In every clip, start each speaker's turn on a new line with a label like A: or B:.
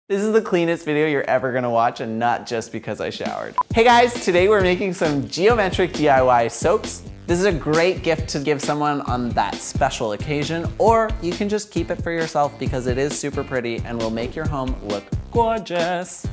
A: This is the cleanest video you're ever gonna watch, and not just because I showered. Hey guys, today we're making some geometric DIY soaps. This is a great gift to give someone on that special occasion, or you can just keep it for yourself because it is super pretty and will make your home look gorgeous.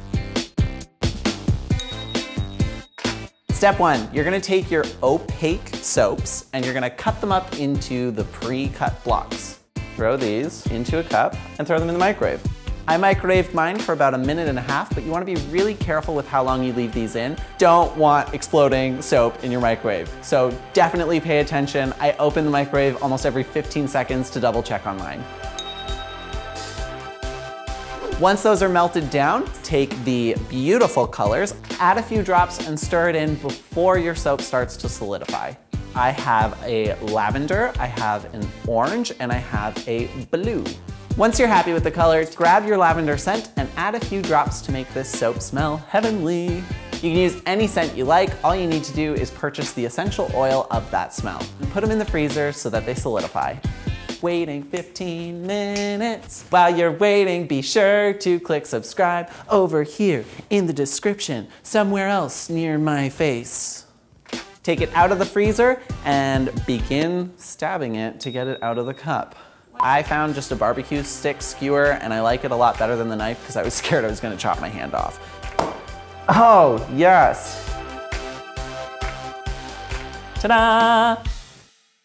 A: Step one, you're gonna take your opaque soaps and you're gonna cut them up into the pre-cut blocks. Throw these into a cup and throw them in the microwave. I microwaved mine for about 1.5 minutes, but you wanna be really careful with how long you leave these in. Don't want exploding soap in your microwave. So definitely pay attention. I open the microwave almost every 15 seconds to double check on mine. Once those are melted down, take the beautiful colors, add a few drops and stir it in before your soap starts to solidify. I have a lavender, I have an orange, and I have a blue. Once you're happy with the colors, grab your lavender scent and add a few drops to make this soap smell heavenly. You can use any scent you like. All you need to do is purchase the essential oil of that smell and put them in the freezer so that they solidify. Waiting 15 minutes. While you're waiting, be sure to click subscribe over here in the description, somewhere else near my face. Take it out of the freezer and begin stabbing it to get it out of the cup. I found just a barbecue stick skewer and I like it a lot better than the knife because I was scared I was gonna chop my hand off. Oh, yes. Ta-da!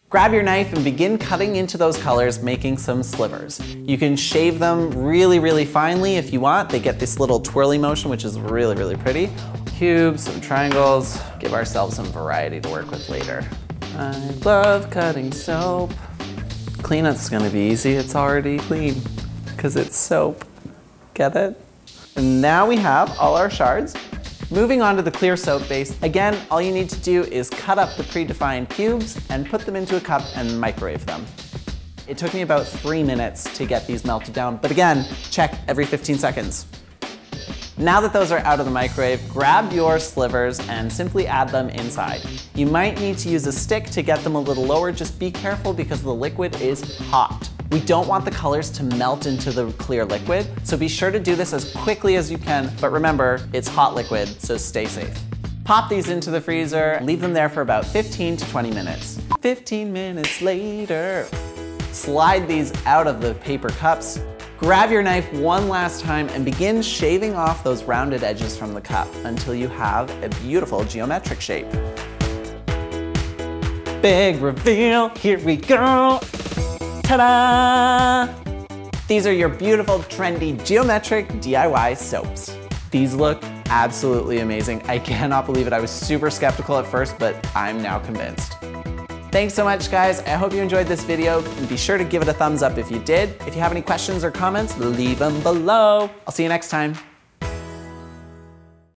A: Grab your knife and begin cutting into those colors, making some slivers. You can shave them really, really finely if you want. They get this little twirly motion, which is really, really pretty. Cubes, some triangles, give ourselves some variety to work with later. I love cutting soap. Cleanup's gonna be easy, it's already clean, because it's soap. Get it? And now we have all our shards. Moving on to the clear soap base, again, all you need to do is cut up the predefined cubes and put them into a cup and microwave them. It took me about 3 minutes to get these melted down, but again, check every 15 seconds. Now that those are out of the microwave, grab your slivers and simply add them inside. You might need to use a stick to get them a little lower. Just be careful because the liquid is hot. We don't want the colors to melt into the clear liquid, so be sure to do this as quickly as you can, but remember, it's hot liquid, so stay safe. Pop these into the freezer, leave them there for about 15 to 20 minutes. 15 minutes later, slide these out of the paper cups. Grab your knife one last time and begin shaving off those rounded edges from the cup until you have a beautiful geometric shape. Big reveal, here we go. Ta-da! These are your beautiful, trendy, geometric DIY soaps. These look absolutely amazing. I cannot believe it. I was super skeptical at first, but I'm now convinced. Thanks so much, guys. I hope you enjoyed this video, and be sure to give it a thumbs up if you did. If you have any questions or comments, leave them below. I'll see you next time.